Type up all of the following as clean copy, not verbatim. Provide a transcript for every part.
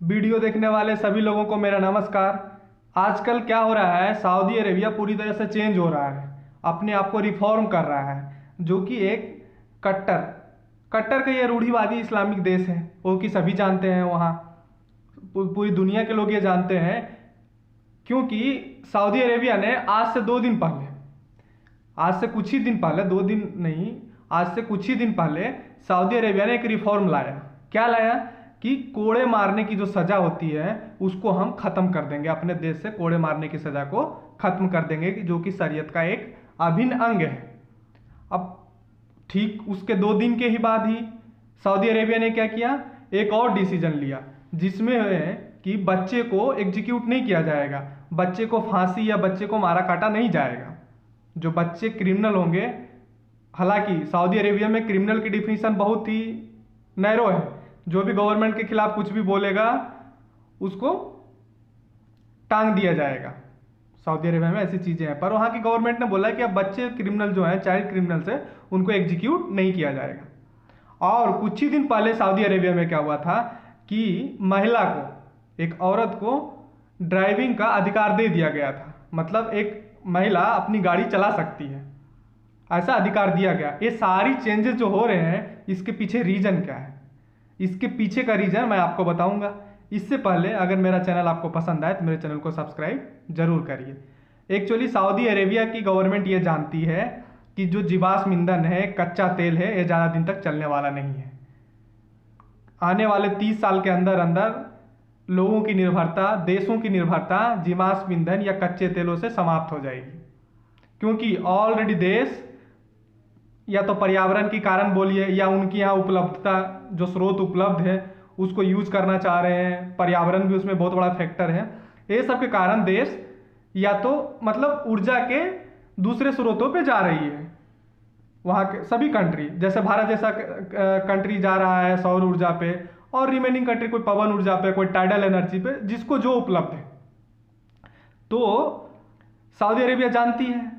Video देखने वाले सभी लोगों को मेरा नमस्कार। आजकल क्या हो रहा है, सऊदी अरेबिया पूरी तरह से चेंज हो रहा है, अपने आप को रिफॉर्म कर रहा है, जो कि एक कट्टर कट्टर का ये रूढ़िवादी इस्लामिक देश है, वो कि सभी जानते हैं। वहाँ पूरी दुनिया के लोग ये जानते हैं, क्योंकि सऊदी अरेबिया ने आज से 2 दिन पहले, आज से कुछ ही दिन पहले, 2 दिन नहीं, आज से कुछ ही दिन पहले सऊदी अरेबिया ने एक रिफॉर्म लाया। क्या लाया कि कोड़े मारने की जो सज़ा होती है उसको हम ख़त्म कर देंगे, अपने देश से कोड़े मारने की सज़ा को ख़त्म कर देंगे, जो कि शरीयत का एक अभिन्न अंग है। अब ठीक उसके 2 दिन के ही बाद ही सऊदी अरेबिया ने क्या किया, एक और डिसीजन लिया, जिसमें है कि बच्चे को एग्जीक्यूट नहीं किया जाएगा, बच्चे को फांसी या बच्चे को मारा काटा नहीं जाएगा। जो बच्चे क्रिमिनल होंगे, हालांकि सऊदी अरेबिया में क्रिमिनल की डिफिनीशन बहुत ही नैरो है, जो भी गवर्नमेंट के खिलाफ कुछ भी बोलेगा उसको टांग दिया जाएगा। सऊदी अरेबिया में ऐसी चीज़ें हैं, पर वहाँ की गवर्नमेंट ने बोला है कि अब बच्चे क्रिमिनल जो हैं, चाइल्ड क्रिमिनल्स है, उनको एग्जीक्यूट नहीं किया जाएगा। और कुछ ही दिन पहले सऊदी अरेबिया में क्या हुआ था कि महिला को, एक औरत को ड्राइविंग का अधिकार दे दिया गया था, मतलब एक महिला अपनी गाड़ी चला सकती है, ऐसा अधिकार दिया गया। ये सारी चेंजेस जो हो रहे हैं, इसके पीछे रीज़न क्या है, इसके पीछे का रीज़न मैं आपको बताऊंगा। इससे पहले अगर मेरा चैनल आपको पसंद आए तो मेरे चैनल को सब्सक्राइब जरूर करिए। एक्चुअली सऊदी अरेबिया की गवर्नमेंट ये जानती है कि जो जीवाश्म ईंधन है, कच्चा तेल है, ये ज़्यादा दिन तक चलने वाला नहीं है। आने वाले 30 साल के अंदर अंदर लोगों की निर्भरता, देशों की निर्भरता जीवाश्म ईंधन या कच्चे तेलों से समाप्त हो जाएगी, क्योंकि ऑलरेडी देश या तो पर्यावरण के कारण बोलिए, या उनकी यहाँ उपलब्धता, जो स्रोत उपलब्ध है उसको यूज करना चाह रहे हैं, पर्यावरण भी उसमें बहुत बड़ा फैक्टर है। ये सब के कारण देश या तो मतलब ऊर्जा के दूसरे स्रोतों पे जा रही है। वहाँ के सभी कंट्री, जैसे भारत जैसा कंट्री जा रहा है सौर ऊर्जा पे, और रिमेनिंग कंट्री कोई पवन ऊर्जा पे, कोई टाइडल एनर्जी पे, जिसको जो उपलब्ध है। तो सऊदी अरेबिया जानती है,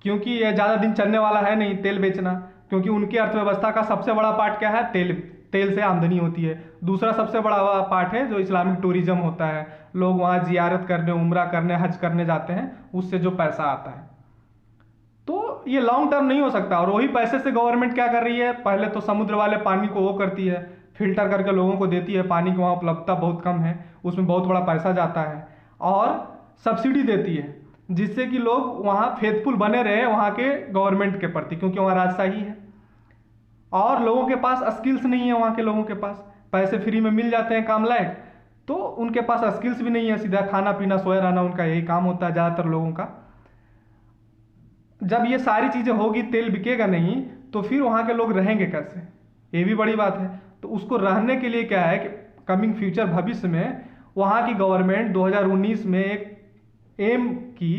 क्योंकि यह ज़्यादा दिन चलने वाला है नहीं तेल बेचना, क्योंकि उनकी अर्थव्यवस्था का सबसे बड़ा पार्ट क्या है, तेल से आमदनी होती है। दूसरा सबसे बड़ा पार्ट है जो इस्लामिक टूरिज्म होता है, लोग वहाँ जियारत करने, उम्रा करने, हज करने जाते हैं, उससे जो पैसा आता है। तो ये लॉन्ग टर्म नहीं हो सकता। और वही पैसे से गवर्नमेंट क्या कर रही है, पहले तो समुद्र वाले पानी को वो करती है, फिल्टर करके लोगों को देती है, पानी की वहाँ उपलब्धता बहुत कम है, उसमें बहुत बड़ा पैसा जाता है, और सब्सिडी देती है, जिससे कि लोग वहाँ फेथफुल बने रहे वहाँ के गवर्नमेंट के प्रति, क्योंकि वहाँ राजशाही है। और लोगों के पास स्किल्स नहीं है, वहाँ के लोगों के पास पैसे फ्री में मिल जाते हैं काम लायक, तो उनके पास स्किल्स भी नहीं है, सीधा खाना पीना सोया रहना उनका यही काम होता है ज़्यादातर लोगों का। जब ये सारी चीज़ें होगी, तेल बिकेगा नहीं, तो फिर वहाँ के लोग रहेंगे कैसे, ये भी बड़ी बात है। तो उसको रहने के लिए क्या है कि कमिंग फ्यूचर, भविष्य में वहाँ की गवर्नमेंट 2019 में एक एम की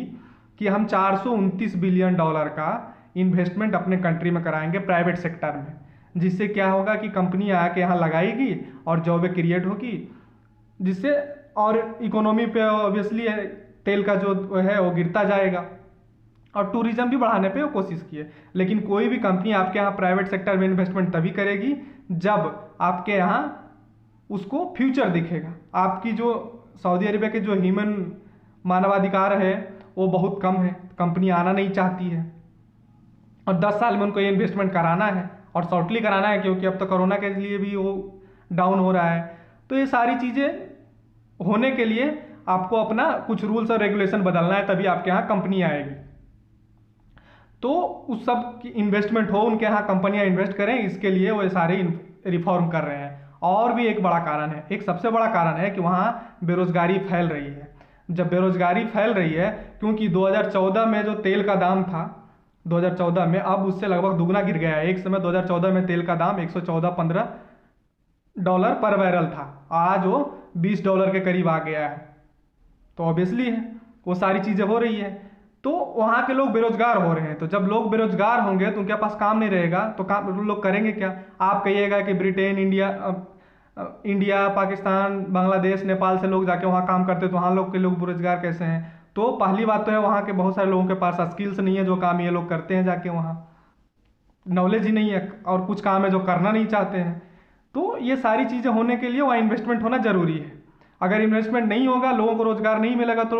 कि हम 429 बिलियन डॉलर का इन्वेस्टमेंट अपने कंट्री में कराएंगे प्राइवेट सेक्टर में, जिससे क्या होगा कि कंपनी आके यहाँ लगाएगी और जॉबें क्रिएट होगी, जिससे और इकोनॉमी पे ऑब्वियसली तेल का जो है वो गिरता जाएगा, और टूरिज्म भी बढ़ाने पे वो कोशिश की है। लेकिन कोई भी कंपनी आपके यहाँ प्राइवेट सेक्टर में इन्वेस्टमेंट तभी करेगी जब आपके यहाँ उसको फ्यूचर दिखेगा। आपकी जो सऊदी अरेबिया के जो ह्यूमन मानवाधिकार है वो बहुत कम है, कंपनी आना नहीं चाहती है, और 10 साल में उनको ये इन्वेस्टमेंट कराना है, और शॉर्टली कराना है, क्योंकि अब तो कोरोना के लिए भी वो डाउन हो रहा है। तो ये सारी चीज़ें होने के लिए आपको अपना कुछ रूल्स और रेगुलेशन बदलना है, तभी आपके यहाँ कंपनी आएगी। तो उस सब की इन्वेस्टमेंट हो, उनके यहाँ कंपनियाँ इन्वेस्ट करें, इसके लिए वो सारे रिफॉर्म कर रहे हैं। और भी एक बड़ा कारण है, एक सबसे बड़ा कारण है कि वहाँ बेरोजगारी फैल रही है। जब बेरोजगारी फैल रही है, क्योंकि 2014 में जो तेल का दाम था 2014 में, अब उससे लगभग दुगना गिर गया है। एक समय 2014 में तेल का दाम 114-15 डॉलर पर बैरल था, आज वो $20 के करीब आ गया है। तो ऑब्वियसली है वो सारी चीज़ें हो रही है, तो वहाँ के लोग बेरोजगार हो रहे हैं। तो जब लोग बेरोजगार होंगे तो उनके पास काम नहीं रहेगा, तो काम लोग करेंगे क्या। आप कहिएगा कि ब्रिटेन, इंडिया, पाकिस्तान, बांग्लादेश, नेपाल से लोग जाके वहाँ काम करते, तो वहाँ लोग के लोग बेरोजगार कैसे हैं। तो पहली बात तो है वहाँ के बहुत सारे लोगों के पास स्किल्स नहीं है, जो काम ये लोग करते हैं जाके वहाँ नॉलेज ही नहीं है, और कुछ काम है जो करना नहीं चाहते हैं। तो ये सारी चीज़ें होने के लिए वहाँ इन्वेस्टमेंट होना ज़रूरी है। अगर इन्वेस्टमेंट नहीं होगा, लोगों को रोज़गार नहीं मिलेगा, तो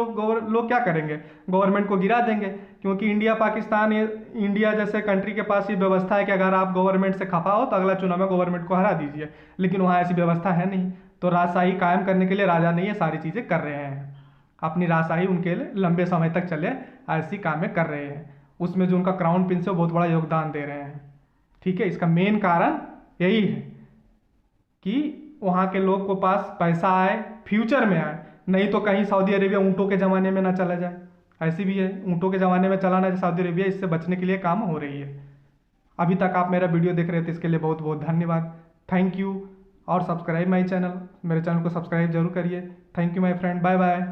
लोग क्या करेंगे? गवर्नमेंट को गिरा देंगे। क्योंकि इंडिया पाकिस्तान इंडिया जैसे कंट्री के पास ये व्यवस्था है कि अगर आप गवर्नमेंट से खफा हो तो अगला चुनाव में गवर्नमेंट को हरा दीजिए, लेकिन वहाँ ऐसी व्यवस्था है नहीं। तो राजशाही कायम करने के लिए राजा ने ये सारी चीज़ें कर रहे हैं, अपनी राजशाही उनके लिए लंबे समय तक चले ऐसी कामें कर रहे हैं। उसमें जो उनका क्राउन प्रिंस है वो बहुत बड़ा योगदान दे रहे हैं। ठीक है, इसका मेन कारण यही है कि वहाँ के लोग को पास पैसा आए, फ्यूचर में आए, नहीं तो कहीं सऊदी अरेबिया ऊँटों के ज़माने में ना चला जाए। ऐसी भी है, ऊँटों के ज़माने में चला ना सऊदी अरेबिया, इससे बचने के लिए काम हो रही है। अभी तक आप मेरा वीडियो देख रहे थे, इसके लिए बहुत बहुत धन्यवाद, थैंक यू। और सब्सक्राइब माई चैनल, मेरे चैनल को सब्सक्राइब जरूर करिए। Thank you my friend, bye bye.